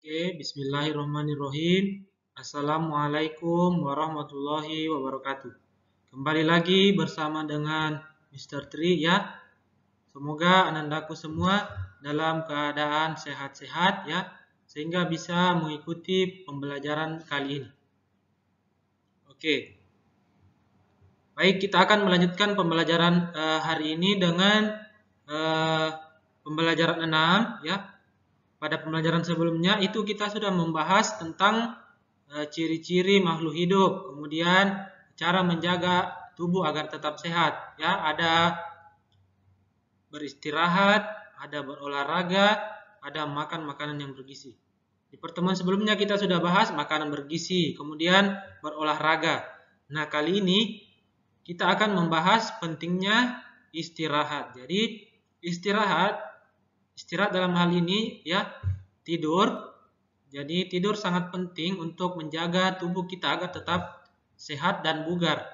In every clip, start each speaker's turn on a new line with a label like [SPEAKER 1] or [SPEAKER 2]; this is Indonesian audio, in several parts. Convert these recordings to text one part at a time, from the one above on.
[SPEAKER 1] Oke, bismillahirrahmanirrahim. Assalamualaikum warahmatullahi wabarakatuh. Kembali lagi bersama dengan Mr. Tri ya. Semoga anandaku semua dalam keadaan sehat-sehat ya, sehingga bisa mengikuti pembelajaran kali ini. Oke. Baik, kita akan melanjutkan pembelajaran hari ini dengan pembelajaran 6 ya. Pada pembelajaran sebelumnya itu kita sudah membahas tentang ciri-ciri makhluk hidup, kemudian cara menjaga tubuh agar tetap sehat. Ya, ada beristirahat, ada berolahraga, ada makan makanan yang bergizi. Di pertemuan sebelumnya kita sudah bahas makanan bergizi, kemudian berolahraga. Nah, kali ini kita akan membahas pentingnya istirahat. Jadi, istirahat dalam hal ini ya tidur. Jadi tidur sangat penting untuk menjaga tubuh kita agar tetap sehat dan bugar.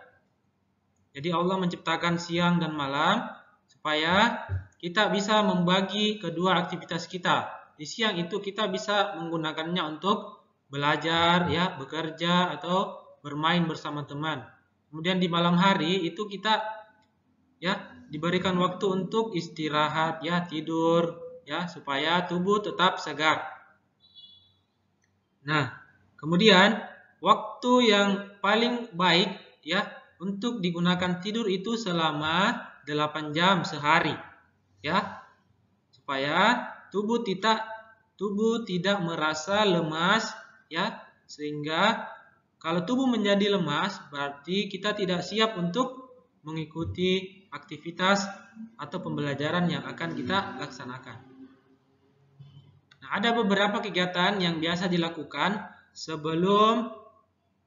[SPEAKER 1] Jadi Allah menciptakan siang dan malam supaya kita bisa membagi kedua aktivitas kita. Di siang itu kita bisa menggunakannya untuk belajar ya, bekerja atau bermain bersama teman. Kemudian di malam hari itu kita ya diberikan waktu untuk istirahat ya, tidur ya, supaya tubuh tetap segar. Nah, kemudian waktu yang paling baik ya untuk digunakan tidur itu selama 8 jam sehari ya, supaya tubuh tidak merasa lemas ya, sehingga kalau tubuh menjadi lemas berarti kita tidak siap untuk mengikuti aktivitas atau pembelajaran yang akan kita laksanakan. Nah, ada beberapa kegiatan yang biasa dilakukan sebelum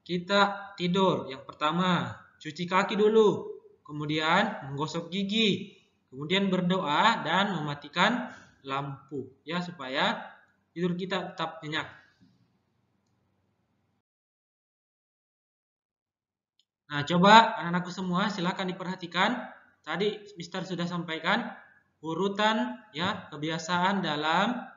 [SPEAKER 1] kita tidur. Yang pertama, cuci kaki dulu, kemudian menggosok gigi, kemudian berdoa dan mematikan lampu ya, supaya tidur kita tetap nyenyak. Nah, coba anak-anakku semua silakan diperhatikan. Tadi Mister sudah sampaikan urutan ya kebiasaan dalam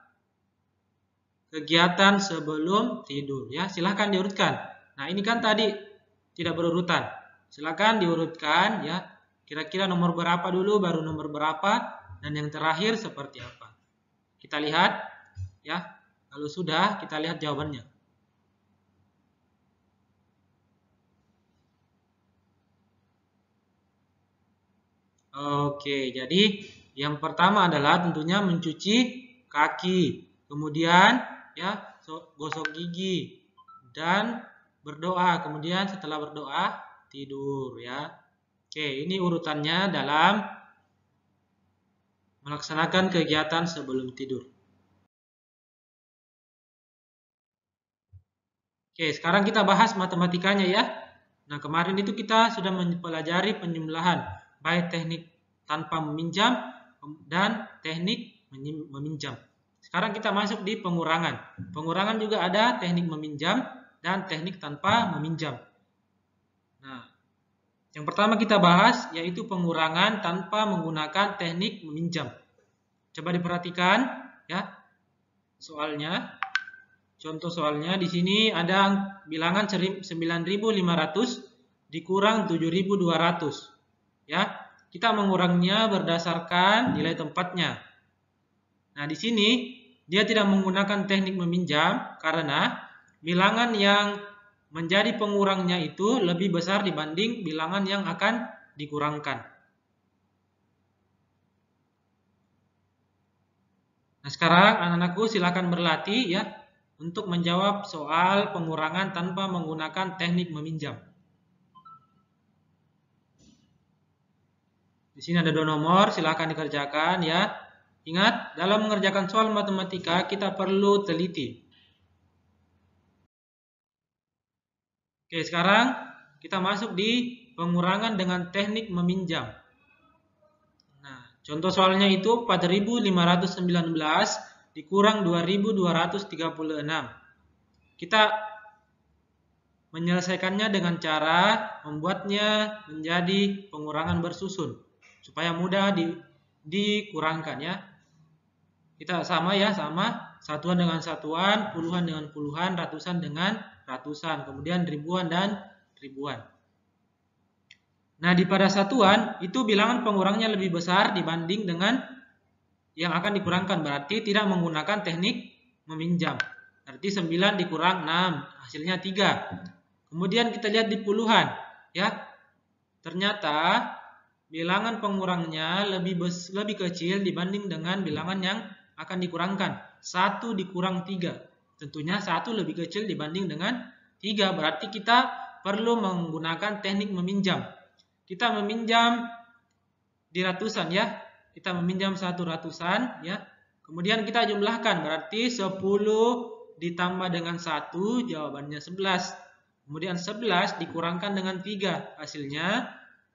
[SPEAKER 1] kegiatan sebelum tidur ya, silahkan diurutkan. Nah, ini kan tadi tidak berurutan, silahkan diurutkan ya, kira-kira nomor berapa dulu, baru nomor berapa, dan yang terakhir seperti apa. Kita lihat ya, kalau sudah kita lihat jawabannya. Oke, jadi yang pertama adalah tentunya mencuci kaki, kemudian ya gosok gigi dan berdoa, kemudian setelah berdoa tidur ya. Oke, ini urutannya dalam melaksanakan kegiatan sebelum tidur. Oke, sekarang kita bahas matematikanya ya. Nah, kemarin itu kita sudah mempelajari penjumlahan, baik teknik tanpa meminjam dan teknik meminjam. Sekarang kita masuk di pengurangan. Pengurangan juga ada teknik meminjam dan teknik tanpa meminjam. Nah, yang pertama kita bahas yaitu pengurangan tanpa menggunakan teknik meminjam. Coba diperhatikan ya soalnya. Contoh soalnya di sini ada bilangan 9.500 dikurang 7.200 ya. Kita mengurangnya berdasarkan nilai tempatnya. Nah, di sini dia tidak menggunakan teknik meminjam karena bilangan yang menjadi pengurangnya itu lebih besar dibanding bilangan yang akan dikurangkan. Nah, sekarang anak-anakku silakan berlatih ya untuk menjawab soal pengurangan tanpa menggunakan teknik meminjam. Di sini ada 2 nomor, silakan dikerjakan ya. Ingat, dalam mengerjakan soal matematika kita perlu teliti. Oke, sekarang kita masuk di pengurangan dengan teknik meminjam. Nah, contoh soalnya itu 4.519 dikurang 2.236. Kita menyelesaikannya dengan cara membuatnya menjadi pengurangan bersusun supaya mudah dikurangkan ya. Kita sama ya, sama satuan dengan satuan, puluhan dengan puluhan, ratusan dengan ratusan, kemudian ribuan dan ribuan. Nah, di pada satuan itu bilangan pengurangnya lebih besar dibanding dengan yang akan dikurangkan, berarti tidak menggunakan teknik meminjam. Berarti 9 dikurang 6, hasilnya 3. Kemudian kita lihat di puluhan, ya. Ternyata bilangan pengurangnya lebih kecil dibanding dengan bilangan yang akan dikurangkan. 1 dikurang 3. Tentunya 1 lebih kecil dibanding dengan 3, berarti kita perlu menggunakan teknik meminjam. Kita meminjam di ratusan, ya. Kita meminjam 1 ratusan, ya. Kemudian kita jumlahkan, berarti 10 ditambah dengan 1, jawabannya 11. Kemudian 11 dikurangkan dengan 3, hasilnya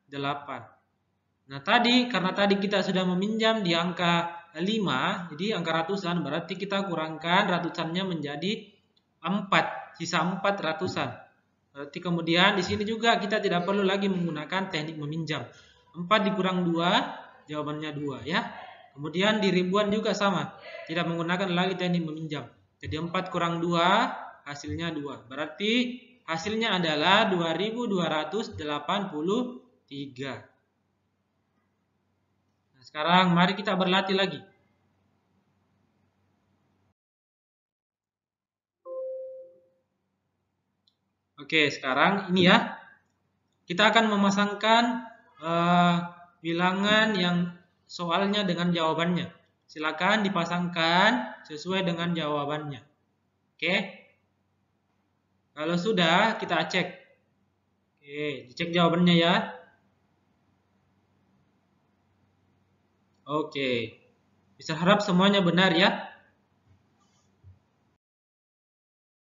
[SPEAKER 1] 8. Nah, karena tadi kita sudah meminjam di angka 5, jadi angka ratusan, berarti kita kurangkan ratusannya menjadi 4, sisa 4 ratusan. Berarti kemudian di sini juga kita tidak perlu lagi menggunakan teknik meminjam. 4 dikurang 2, jawabannya 2, ya. Kemudian di ribuan juga sama, tidak menggunakan lagi teknik meminjam. Jadi 4 kurang 2, hasilnya 2. Berarti hasilnya adalah 2283. Nah, sekarang mari kita berlatih lagi. Oke, sekarang ini ya. Kita akan memasangkan bilangan yang soalnya dengan jawabannya. Silakan dipasangkan sesuai dengan jawabannya. Oke. Kalau sudah, kita cek. Oke, dicek jawabannya ya. Oke. Bisa harap semuanya benar ya.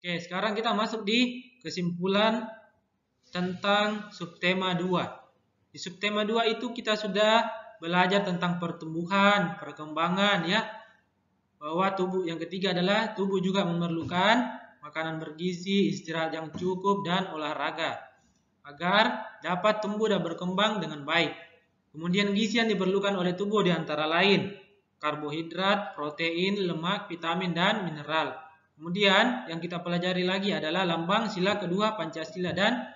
[SPEAKER 1] Oke, sekarang kita masuk di kesimpulan tentang subtema 2. Di subtema 2 itu kita sudah belajar tentang pertumbuhan, perkembangan ya. Bahwa tubuh yang ketiga adalah tubuh juga memerlukan makanan bergizi, istirahat yang cukup dan olahraga agar dapat tumbuh dan berkembang dengan baik. Kemudian gizi yang diperlukan oleh tubuh diantara lain karbohidrat, protein, lemak, vitamin dan mineral. Kemudian yang kita pelajari lagi adalah lambang sila kedua Pancasila dan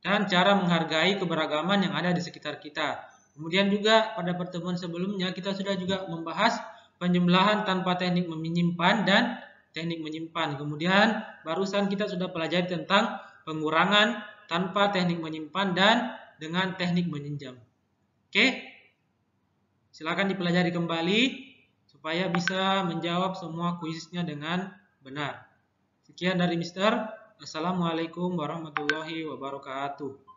[SPEAKER 1] cara menghargai keberagaman yang ada di sekitar kita. Kemudian juga pada pertemuan sebelumnya kita sudah juga membahas penjumlahan tanpa teknik menyimpan dan teknik menyimpan. Kemudian barusan kita sudah pelajari tentang pengurangan tanpa teknik menyimpan dan dengan teknik meminjam. Oke? Silakan dipelajari kembali supaya bisa menjawab semua kuisnya dengan benar. Sekian dari Mister. Assalamualaikum warahmatullahi wabarakatuh.